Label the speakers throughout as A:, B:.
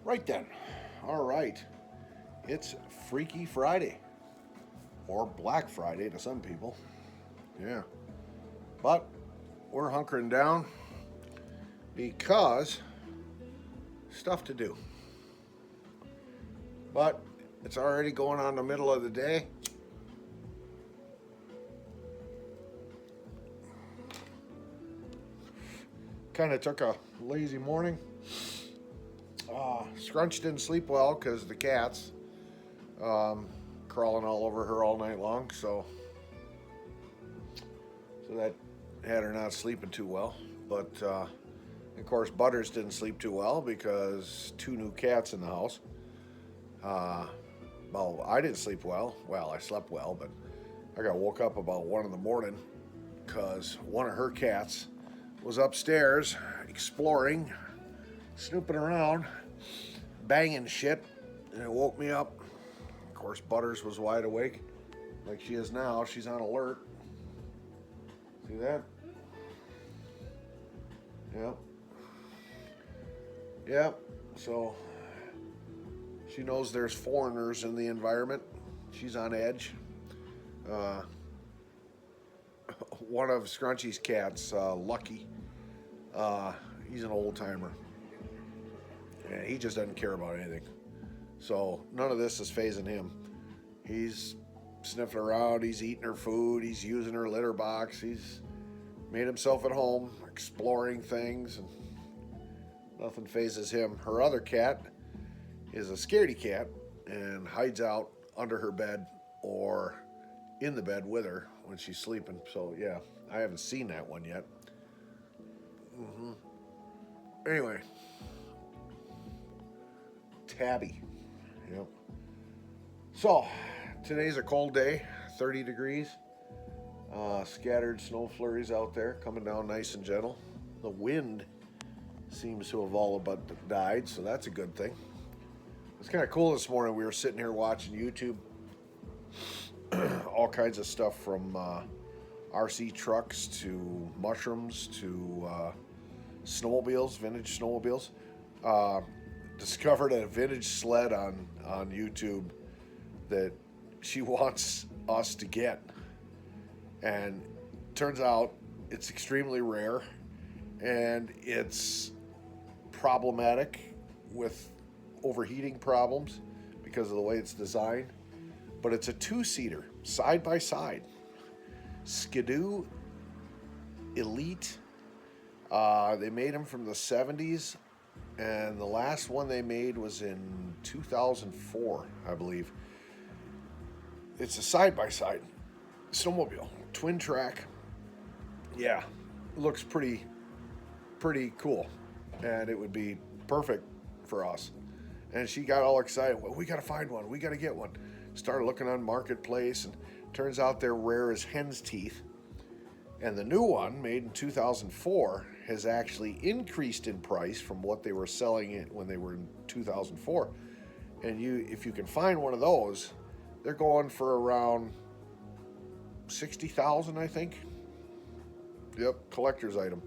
A: Right then. All right. It's Freaky Friday, or Black Friday to some people. Yeah. But we're hunkering down because stuff to do. But it's already going on the middle of the day. Kind of took a lazy morning. Scrunch didn't sleep well because the cats um, crawling all over her all night long. So that had her not sleeping too well. But of course, Butters didn't sleep too well because two new cats in the house. Uh, well, I didn't sleep well. Well, I slept well, but I got woke up about 1 in the morning because one of her cats was upstairs exploring, snooping around, banging shit, and it woke me up. Of course, Butters was wide awake, like she is now. She's on alert. See that? Yep. Yep. So she knows there's foreigners in the environment. She's on edge. Uh, One of Scrunchy's cats, Lucky, he's an old timer. And he just doesn't care about anything. So none of this is phasing him. He's sniffing around, he's eating her food, he's using her litter box, he's made himself at home, exploring things, and nothing phases him. Her other cat is a scaredy cat and hides out under her bed or in the bed with her when she's sleeping. So yeah, I haven't seen that one yet. Anyway, Tabby. Yep. So today's a cold day, 30 degrees. Scattered snow flurries out there, coming down nice and gentle. The wind seems to have all but died, so that's a good thing. It's kind of cool this morning. We were sitting here watching YouTube, all kinds of stuff from RC trucks to mushrooms to snowmobiles, vintage snowmobiles. Uh, Discovered a vintage sled on YouTube that she wants us to get, and turns out it's extremely rare and it's problematic with overheating problems because of the way it's designed. But it's a two-seater, side by side, Skidoo Elite. They made them from the 70s, and the last one they made was in 2004, I believe. It's a side-by-side snowmobile, twin track. Yeah, it looks pretty cool, and it would be perfect for us. And she got all excited. Well, we got to find one. We got to get one. Started looking on Marketplace, and turns out they're rare as hen's teeth. And the new one, made in 2004, has actually increased in price from what they were selling it when they were in 2004. And if you can find one of those, they're going for around 60,000, I think. Yep, collector's item.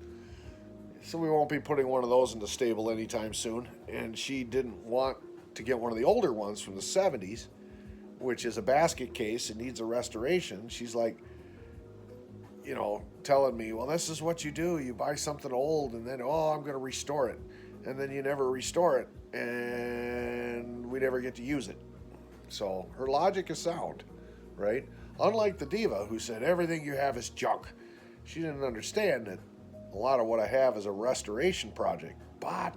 A: So we won't be putting one of those into stable anytime soon. And she didn't want to get one of the older ones from the 70s, which is a basket case and needs a restoration. She's like, telling me, well, this is what you do. You buy something old and then, I'm going to restore it. And then you never restore it and we never get to use it. So her logic is sound, right? Unlike the diva who said everything you have is junk. She didn't understand that a lot of what I have is a restoration project, but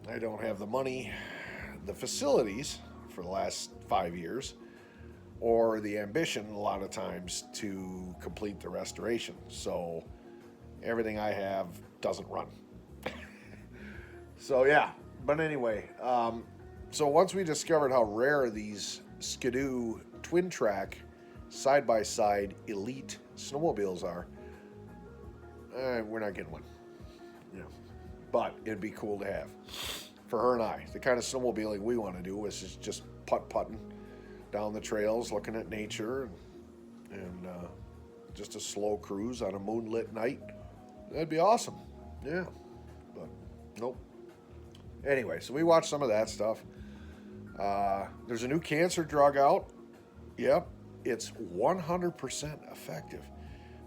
A: I don't have the money, the facilities for the last 5 years, or the ambition a lot of times to complete the restoration. So everything I have doesn't run. So yeah, but anyway, so once we discovered how rare these Skidoo twin track side-by-side elite snowmobiles are, we're not getting one. But it'd be cool to have for her and I. The kind of snowmobiling we want to do is just putt-putting down the trails, looking at nature, and just a slow cruise on a moonlit night. That'd be awesome. Yeah, but nope. Anyway, so we watched some of that stuff. There's a new cancer drug out. Yep, it's 100% effective.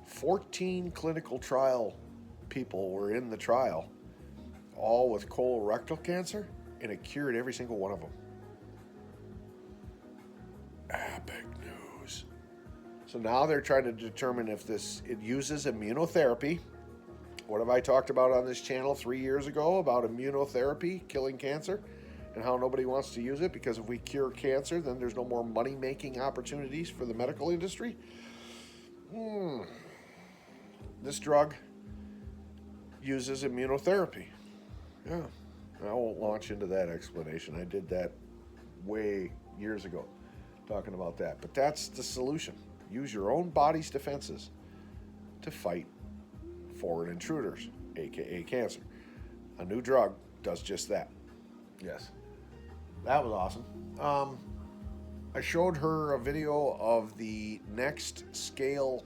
A: 14 clinical trial people were in the trial, all with colorectal cancer, and it cured every single one of them. Epic news. So now they're trying to determine if it uses immunotherapy. What have I talked about on this channel 3 years ago about immunotherapy killing cancer and how nobody wants to use it because if we cure cancer, then there's no more money-making opportunities for the medical industry? This drug uses immunotherapy. Yeah, I won't launch into that explanation. I did that way years ago, talking about that. But that's the solution. Use your own body's defenses to fight foreign intruders, aka cancer. A new drug does just that. Yes, that was awesome. I showed her a video of the next scale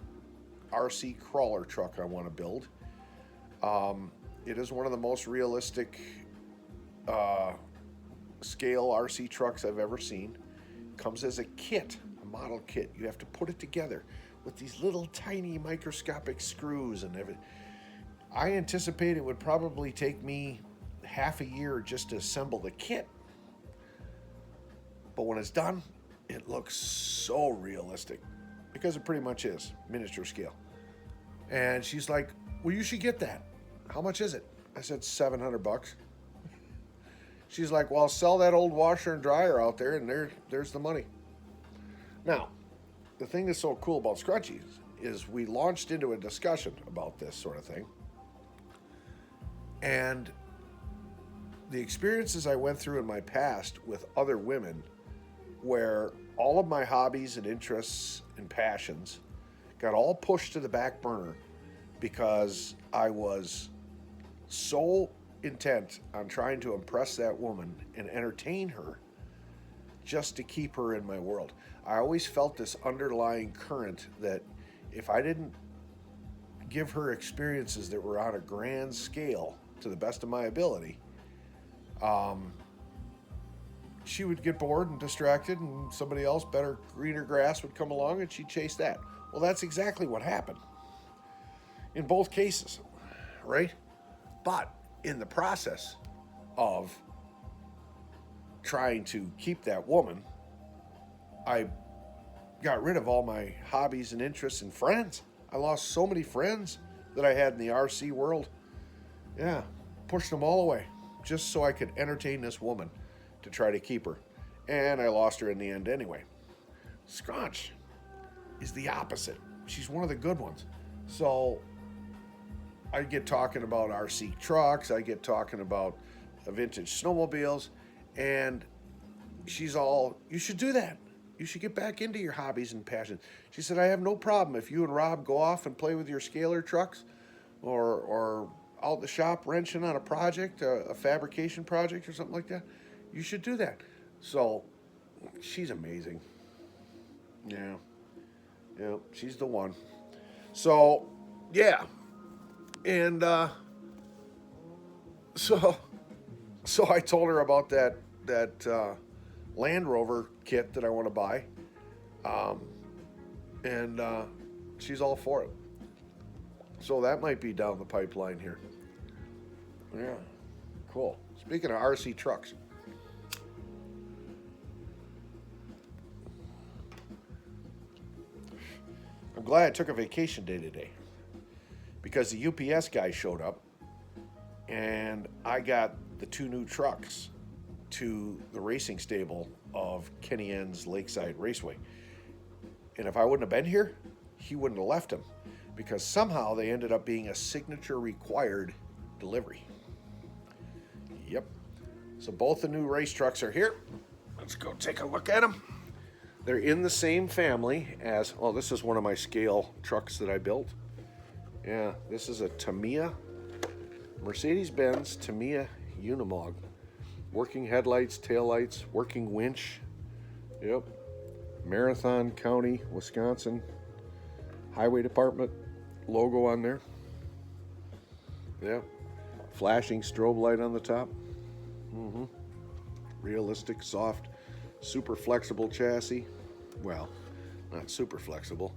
A: RC crawler truck I want to build. It is one of the most realistic scale RC trucks I've ever seen. Comes as a kit, a model kit. You have to put it together with these little tiny microscopic screws and everything. I anticipate it would probably take me half a year just to assemble the kit. But when it's done, it looks so realistic because it pretty much is miniature scale. And she's like, well, you should get that. How much is it? I said, $700. She's like, well, I'll sell that old washer and dryer out there and there's the money. Now, the thing that's so cool about Scrunchies is we launched into a discussion about this sort of thing. And the experiences I went through in my past with other women where all of my hobbies and interests and passions got all pushed to the back burner because I was so intent on trying to impress that woman and entertain her just to keep her in my world. I always felt this underlying current that if I didn't give her experiences that were on a grand scale to the best of my ability, she would get bored and distracted and somebody else, better, greener grass would come along and she'd chase that. Well, that's exactly what happened in both cases, right? But in the process of trying to keep that woman, I got rid of all my hobbies and interests and friends. I lost so many friends that I had in the RC world. Yeah, pushed them all away just so I could entertain this woman to try to keep her. And I lost her in the end anyway. Scrunch is the opposite. She's one of the good ones. So I get talking about RC trucks, I get talking about vintage snowmobiles, and she's all, you should do that. You should get back into your hobbies and passions. She said, I have no problem if you and Rob go off and play with your scalar trucks or out the shop wrenching on a project, a fabrication project or something like that. You should do that. So she's amazing. Yeah, she's the one. So, yeah. And so I told her about that Land Rover kit that I want to buy, and she's all for it. So that might be down the pipeline here. Yeah, cool. Speaking of RC trucks, I'm glad I took a vacation day today because the UPS guy showed up and I got the 2 new trucks to the racing stable of Kenny N's Lakeside Raceway. And if I wouldn't have been here, he wouldn't have left them because somehow they ended up being a signature required delivery. Yep. So both the new race trucks are here. Let's go take a look at them. They're in the same family as, well, this is one of my scale trucks that I built. Yeah, this is a Tamiya, Mercedes-Benz Tamiya Unimog. Working headlights, taillights, working winch. Yep. Marathon County, Wisconsin. Highway Department logo on there. Yep. Flashing strobe light on the top. Realistic, soft, super flexible chassis. Well, not super flexible.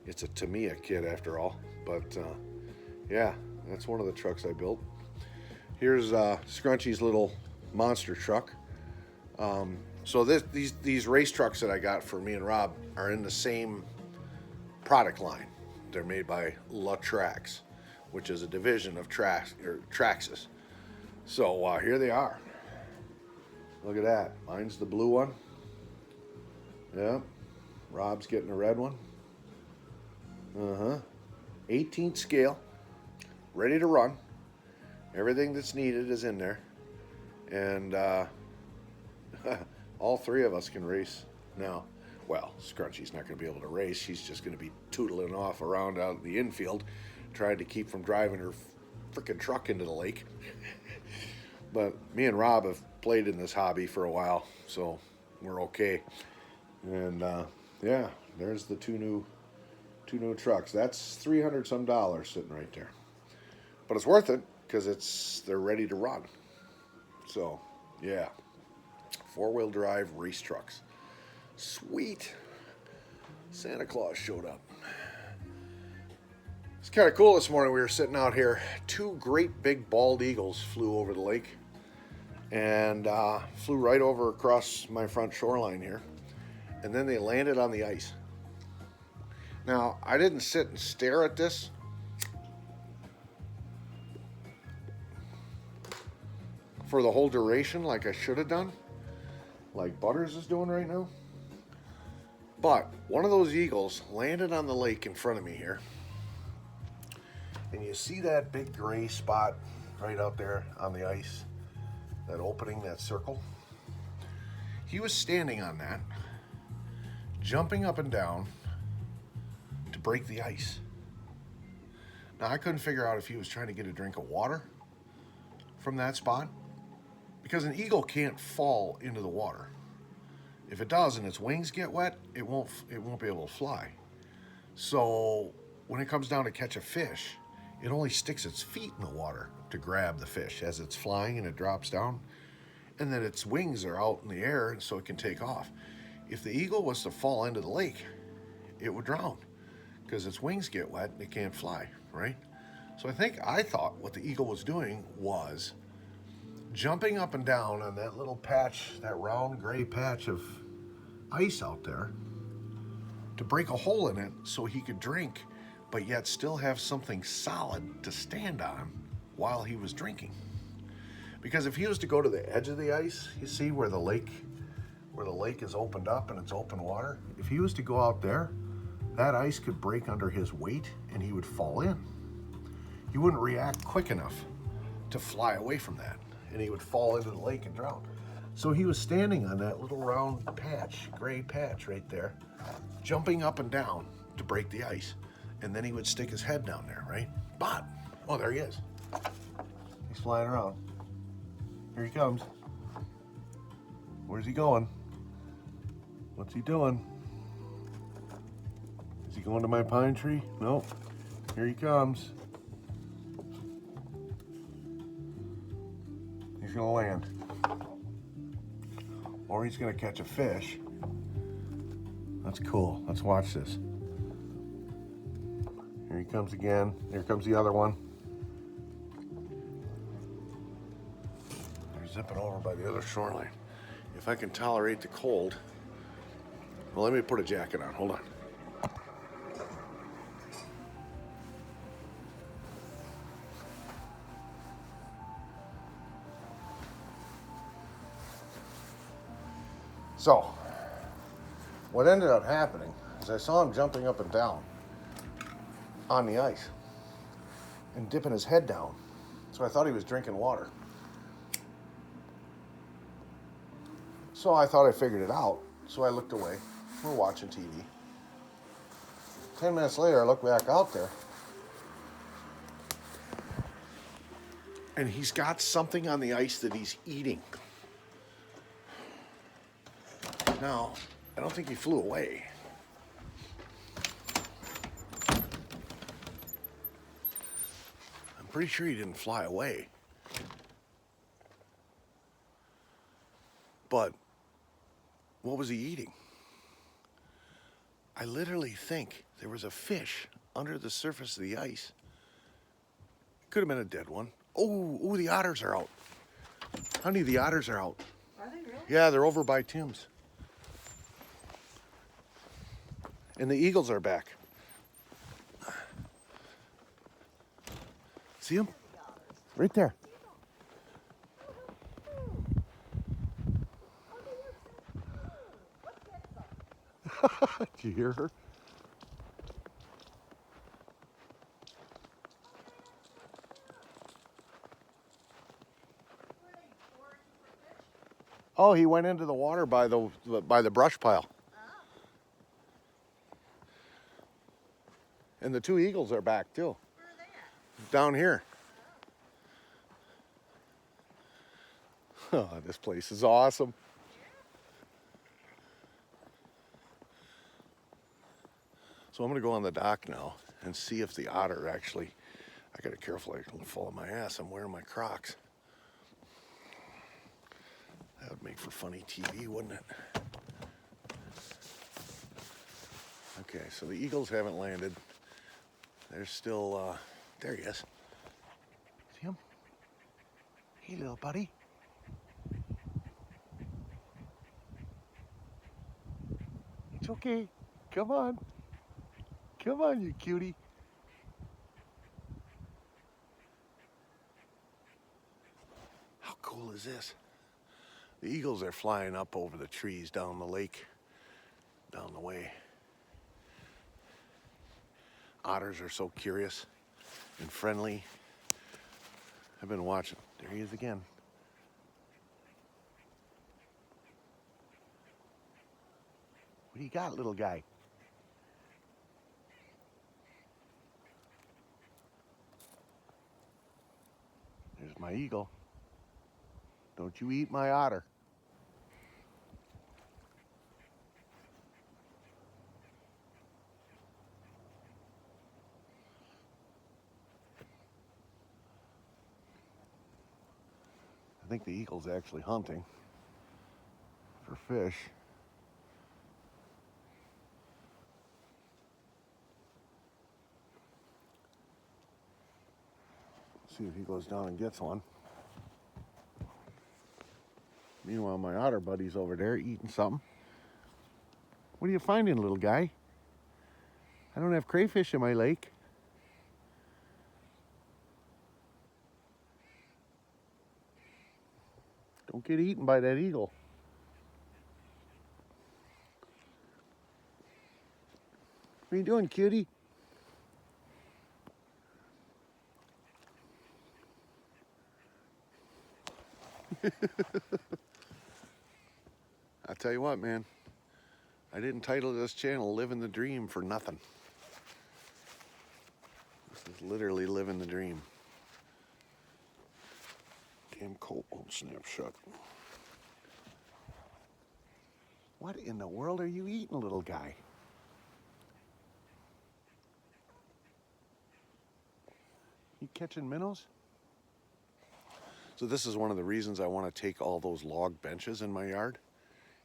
A: It's a Tamiya kit after all. But yeah, that's one of the trucks I built. Here's Scrunchy's little monster truck. So these race trucks that I got for me and Rob are in the same product line. They're made by Trax, which is a division of Traxxas. So here they are. Look at that. Mine's the blue one. Yeah. Rob's getting the red one. 18th scale. Ready to run. Everything that's needed is in there. And all three of us can race now. Well, Scrunchy's not going to be able to race. She's just going to be tootling off around out in the infield, trying to keep from driving her freaking truck into the lake. But me and Rob have played in this hobby for a while, so we're okay. And yeah, there's the two new trucks. That's $300 some sitting right there. But it's worth it because they're ready to run. So yeah, 4-wheel drive race trucks. Sweet. Santa Claus showed up. It's kind of cool this morning. We were sitting out here. 2 great big bald eagles flew over the lake and flew right over across my front shoreline here. And then they landed on the ice. Now, I didn't sit and stare at this. For the whole duration like I should have done. Like Butters is doing right now. But one of those eagles landed on the lake in front of me here. And you see that big gray spot right out there on the ice? That opening, that circle? He was standing on that, jumping up and down to break the ice. Now, I couldn't figure out if he was trying to get a drink of water from that spot, because an eagle can't fall into the water. If it does and its wings get wet, it won't be able to fly. So when it comes down to catch a fish, it only sticks its feet in the water to grab the fish as it's flying and it drops down. And then its wings are out in the air so it can take off. If the eagle was to fall into the lake, it would drown because its wings get wet and it can't fly, right? So I thought what the eagle was doing was jumping up and down on that little patch, that round gray patch of ice out there to break a hole in it so he could drink, but yet still have something solid to stand on while he was drinking. Because if he was to go to the edge of the ice, you see where the lake is opened up and it's open water, if he was to go out there, that ice could break under his weight and he would fall in. He wouldn't react quick enough to fly away from that, and he would fall into the lake and drown. So he was standing on that little round patch, gray patch right there, jumping up and down to break the ice. And then he would stick his head down there, right? But, oh, there he is. He's flying around. Here he comes. Where's he going? What's he doing? Is he going to my pine tree? Nope. Here he comes. He's gonna land. Or he's gonna catch a fish. That's cool. Let's watch this. Here he comes again. Here comes the other one. They're zipping over by the other shoreline. If I can tolerate the cold. Well, let me put a jacket on. Hold on. So, what ended up happening is I saw him jumping up and down on the ice and dipping his head down. So I thought he was drinking water. So I thought I figured it out. So I looked away. We're watching TV. 10 minutes later, I look back out there. And he's got something on the ice that he's eating. Now, I don't think he flew away. I'm pretty sure he didn't fly away.
B: But what was he eating? I literally think there was a fish under the surface of the ice. Could have been a dead one. Oh, the otters are out. Honey, the otters are out.
C: Are they really?
B: Yeah, they're over by Tim's. And the eagles are back. See them? Right there. Did you hear her? Oh, he went into the water by the brush pile. And the two eagles are back too.
C: Where are they at?
B: Down here. Oh, this place is awesome. So I'm gonna go on the dock now and see if the otter actually, I gotta be careful I don't fall on my ass. I'm wearing my Crocs. That would make for funny TV, wouldn't it? Okay, so the eagles haven't landed. They're still, there he is. See him? Hey, little buddy. It's okay. Come on. Come on, you cutie. How cool is this? The eagles are flying up over the trees down the lake, down the way. Otters are so curious and friendly. I've been watching. There he is again. What do you got, little guy? There's my eagle. Don't you eat my otter. I think the eagle's actually hunting for fish. See if he goes down and gets one. Meanwhile, my otter buddy's over there eating something. What are you finding, little guy? I don't have crayfish in my lake. Don't get eaten by that eagle. What are you doing, cutie? I tell you what, man. I didn't title this channel Living the Dream for nothing. This is literally living the dream. Damn coat won't snap shut. What in the world are you eating, little guy? You catching minnows? So this is one of the reasons I want to take all those log benches in my yard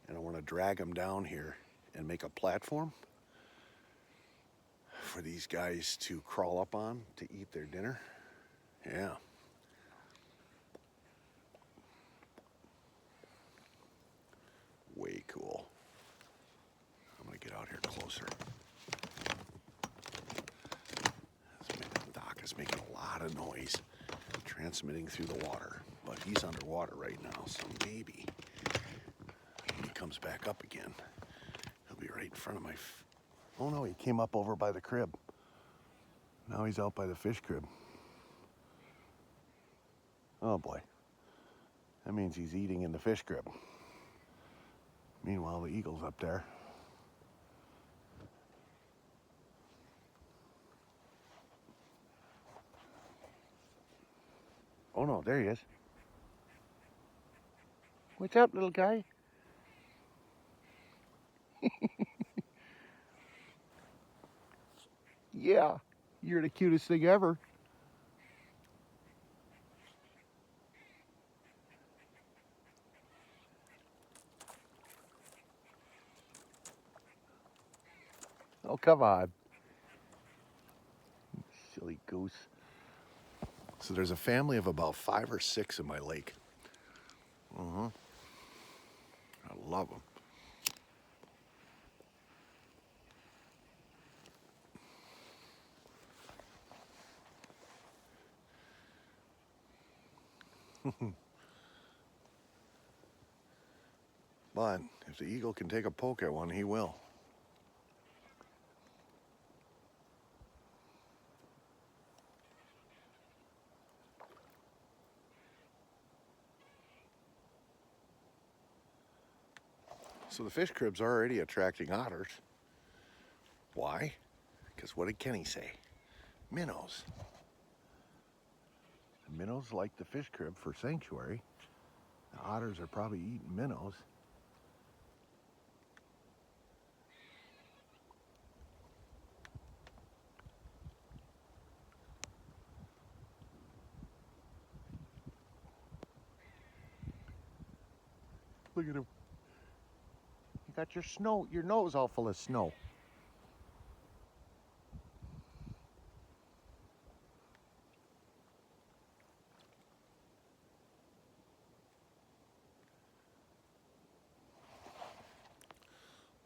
B: and I want to drag them down here and make a platform for these guys to crawl up on to eat their dinner. Yeah. Way cool. I'm gonna get out here closer. The dock is making a lot of noise, transmitting through the water, but he's underwater right now, so maybe when he comes back up again, he'll be right in front of my... Oh no, he came up over by the crib. Now he's out by the fish crib. Oh boy. That means he's eating in the fish crib. Meanwhile, the eagle's up there. Oh no, there he is. What's up, little guy? Yeah, you're the cutest thing ever. Oh, come on. Silly goose. So there's a family of about 5 or 6 in my lake. I love them. But if the eagle can take a poke at one, he will. So the fish crib's already attracting otters. Why? Because what did Kenny say? Minnows. Minnows like the fish crib for sanctuary. The otters are probably eating minnows. Look at him. You got your nose all full of snow.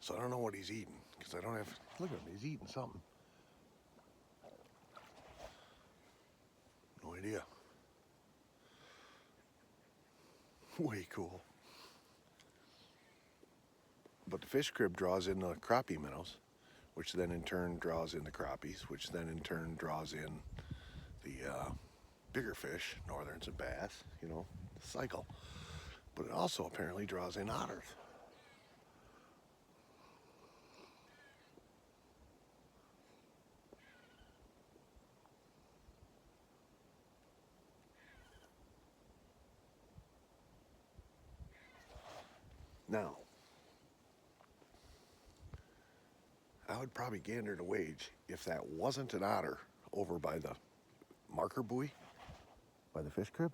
B: So I don't know what he's eating, because I don't have, look at him, he's eating something. No idea. Way cool. But the fish crib draws in the crappie minnows, which then in turn draws in the crappies, which then in turn draws in the bigger fish, northerns and bass, you know, cycle. But it also apparently draws in otters. Now, I would probably gander to wage if that wasn't an otter over by the marker buoy, by the fish crib.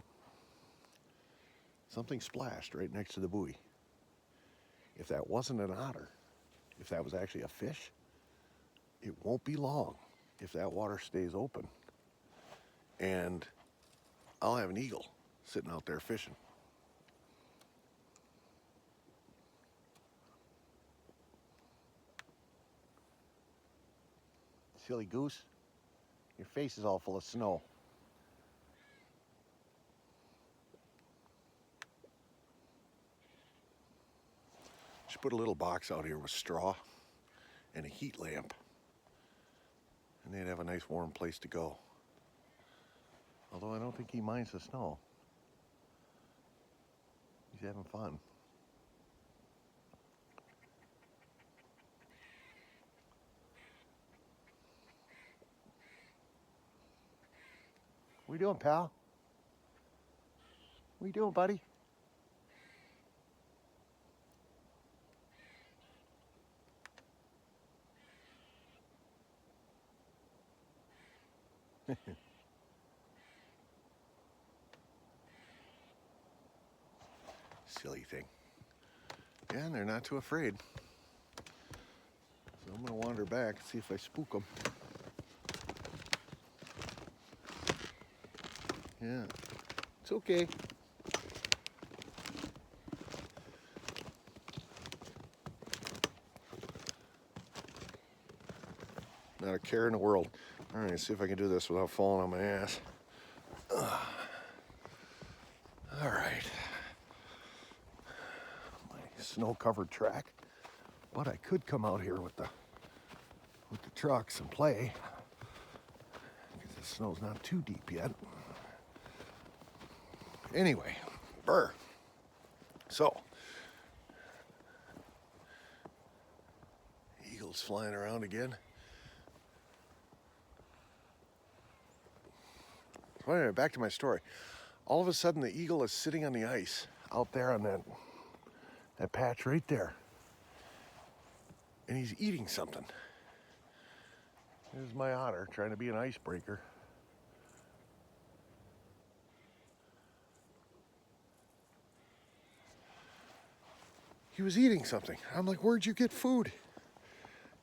B: Something splashed right next to the buoy. If that wasn't an otter, if that was actually a fish, it won't be long if that water stays open. And I'll have an eagle sitting out there fishing. Silly goose, your face is all full of snow. Should put a little box out here with straw and a heat lamp, and they'd have a nice warm place to go. Although I don't think he minds the snow. He's having fun. What you doing, pal? What you doing, buddy? Silly thing. Yeah, and they're not too afraid. So I'm gonna wander back and see if I spook them. Yeah, it's okay. Not a care in the world. All right, see if I can do this without falling on my ass. All right. My snow-covered track. But I could come out here with the trucks and play, because the snow's not too deep yet. Anyway, burr. So, eagles flying around again. So anyway, back to my story. All of a sudden, the eagle is sitting on the ice out there on that patch right there. And he's eating something. There's my otter trying to be an icebreaker. He was eating something. I'm like, where'd you get food?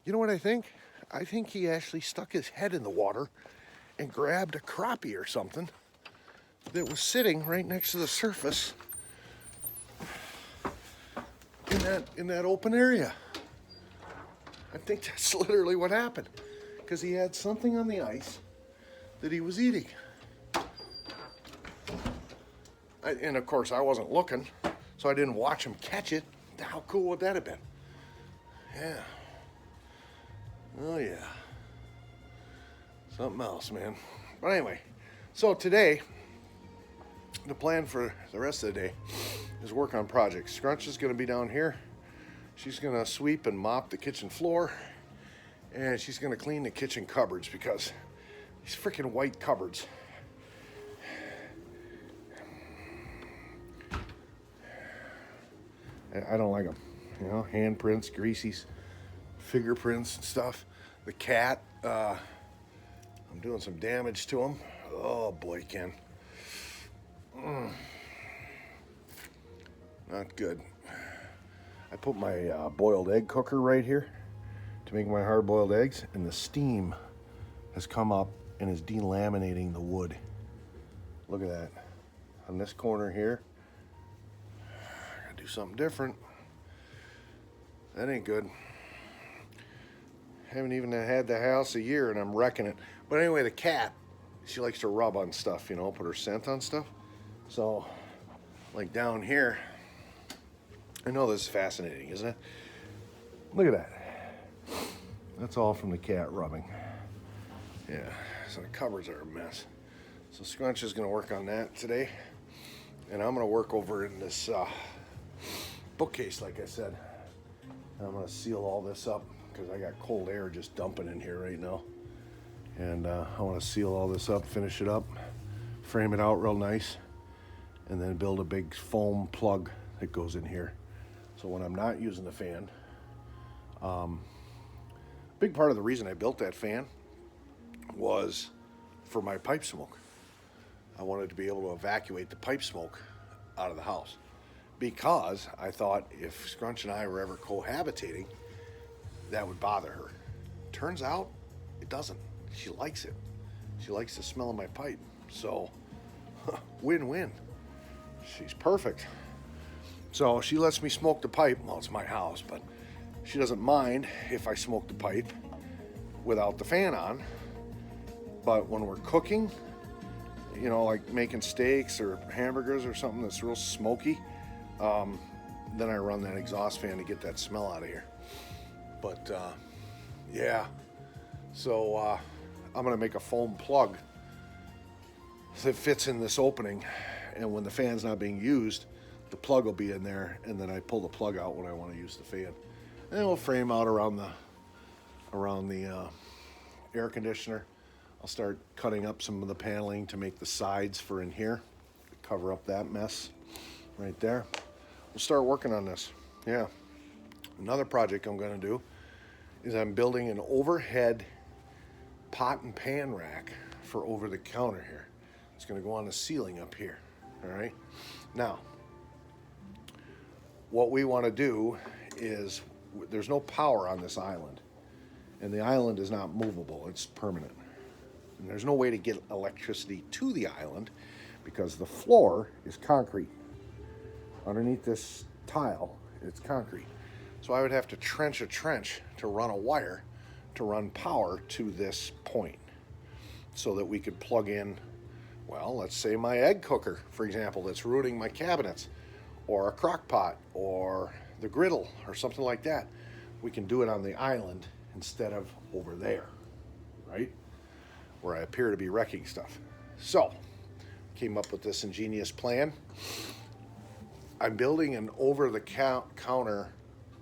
B: You know what I think? I think he actually stuck his head in the water and grabbed a crappie or something that was sitting right next to the surface in that open area. I think that's literally what happened, because he had something on the ice that he was eating. And of course, I wasn't looking, so I didn't watch him catch it. How cool would that have been? Yeah. Oh, yeah. Something else, man. But anyway, so today, the plan for the rest of the day is work on projects. Scrunch is going to be down here. She's going to sweep and mop the kitchen floor, and she's going to clean the kitchen cupboards, because these freaking white cupboards, I don't like them. You know, handprints, greasies, fingerprints and stuff. The cat, I'm doing some damage to him. Oh boy, Ken. Not good. I put my boiled egg cooker right here to make my hard-boiled eggs, and the steam has come up and is delaminating the wood. Look at that. On this corner here, I gotta do something different. That ain't good. Haven't even had the house a year and I'm wrecking it. But anyway, the cat, she likes to rub on stuff, you know, put her scent on stuff. So, like down here, I know this is fascinating, isn't it? Look at that. That's all from the cat rubbing. Yeah, so the cupboards are a mess. So Scrunch is gonna work on that today. And I'm gonna work over in this bookcase, like I said. And I'm gonna seal all this up, because I got cold air just dumping in here right now. And I want to seal all this up, finish it up, frame it out real nice, and then build a big foam plug that goes in here. So when I'm not using the fan, big part of the reason I built that fan was for my pipe smoke. I wanted to be able to evacuate the pipe smoke out of the house, because I thought if Scrunch and I were ever cohabitating, that would bother her. Turns out it doesn't. She likes it. She likes the smell of my pipe. So, win-win. She's perfect. So she lets me smoke the pipe. Well, it's my house, but she doesn't mind if I smoke the pipe without the fan on. But when we're cooking, you know, like making steaks or hamburgers or something that's real smoky, then I run that exhaust fan to get that smell out of here. But yeah, so I'm gonna make a foam plug that fits in this opening, and when the fan's not being used, the plug will be in there, and then I pull the plug out when I want to use the fan. And then we'll frame out around the air conditioner. I'll start cutting up some of the paneling to make the sides for in here, cover up that mess right there. We'll start working on this. Yeah. Another project I'm going to do is I'm building an overhead pot and pan rack for over the counter here. It's going to go on the ceiling up here. All right. Now, what we want to do is, there's no power on this island, and the island is not movable. It's permanent. And there's no way to get electricity to the island because the floor is concrete. Underneath this tile, it's concrete. So I would have to trench a trench to run a wire to run power to this point so that we could plug in, well, let's say my egg cooker, for example, that's ruining my cabinets, or a crock pot, or the griddle, or something like that. We can do it on the island instead of over there, right? Where I appear to be wrecking stuff. So, came up with this ingenious plan. I'm building an over-the-counter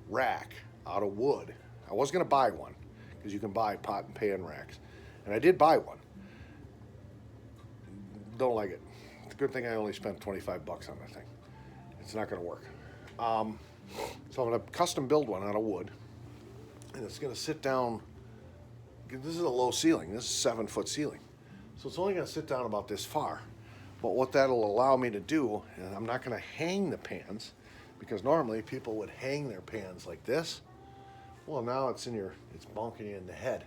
B: rack out of wood. I was going to buy one, because you can buy pot and pan racks. And I did buy one. Don't like it. It's a good thing I only spent 25 bucks on that thing. It's not going to work. So I'm going to custom build one out of wood. And it's going to sit down. This is a low ceiling. This is a 7-foot ceiling. So it's only going to sit down about this far. But what that'll allow me to do, and I'm not going to hang the pans, because normally people would hang their pans like this. Well, now it's bonking you in the head.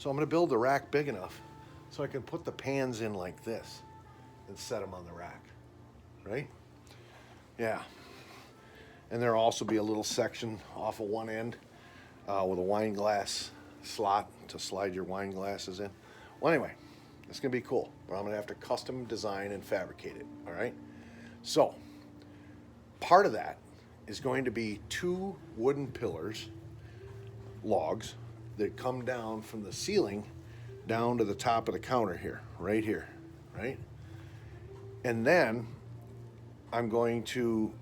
B: So I'm going to build the rack big enough so I can put the pans in like this and set them on the rack, right? Yeah. And there'll also be a little section off of one end with a wine glass slot to slide your wine glasses in. Well, anyway, it's going to be cool, but I'm going to have to custom design and fabricate it, all right? So part of that is going to be 2 wooden pillars, logs, that come down from the ceiling down to the top of the counter here, right? And then I'm going to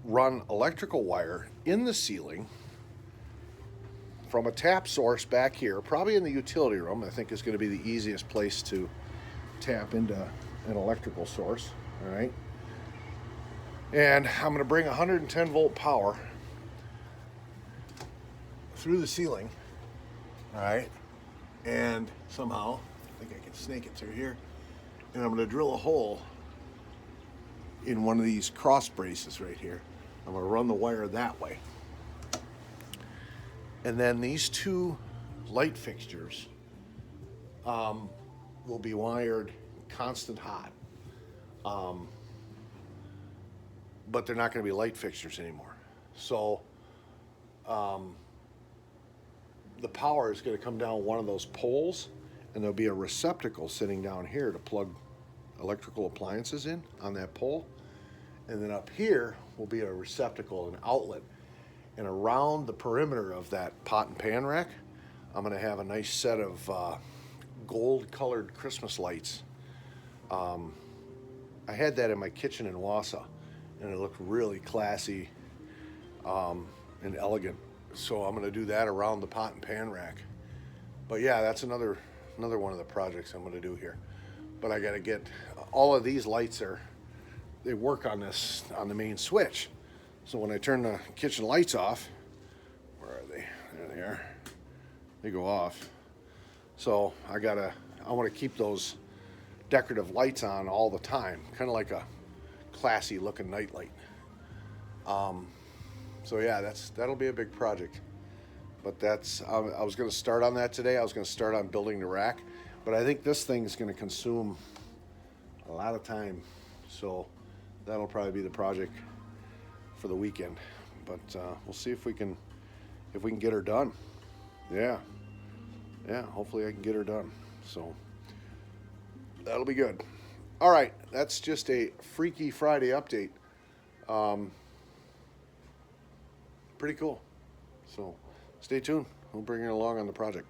B: run electrical wire in the ceiling from a tap source back here, probably in the utility room. I think is going to be the easiest place to tap into an electrical source, all right? And I'm going to bring 110 volt power through the ceiling, all right? And somehow, I think I can snake it through here, and I'm going to drill a hole in one of these cross braces right here. I'm going to run the wire that way. And then these 2 light fixtures will be wired constant hot. But they're not going to be light fixtures anymore. So the power is going to come down one of those poles, and there'll be a receptacle sitting down here to plug electrical appliances in on that pole. And then up here will be a receptacle, an outlet. And around the perimeter of that pot and pan rack, I'm going to have a nice set of gold-colored Christmas lights. I had that in my kitchen in Wausau, and it looked really classy and elegant. So I'm going to do that around the pot and pan rack. But yeah, that's another one of the projects I'm going to do here. But I got to get all of these lights they work on the main switch. So when I turn the kitchen lights off, where are they? There they are. They go off. So I want to keep those decorative lights on all the time, kind of like a classy looking nightlight. So yeah, that'll be a big project. But I was going to start on that today. I was going to start on building the rack, but I think this thing is going to consume a lot of time. So that'll probably be the project for the weekend. But we'll see if we can get her done. Yeah, hopefully I can get her done. So that'll be good. All right, that's just a Freaky Friday update. Pretty cool. So stay tuned. We'll bring you along on the project.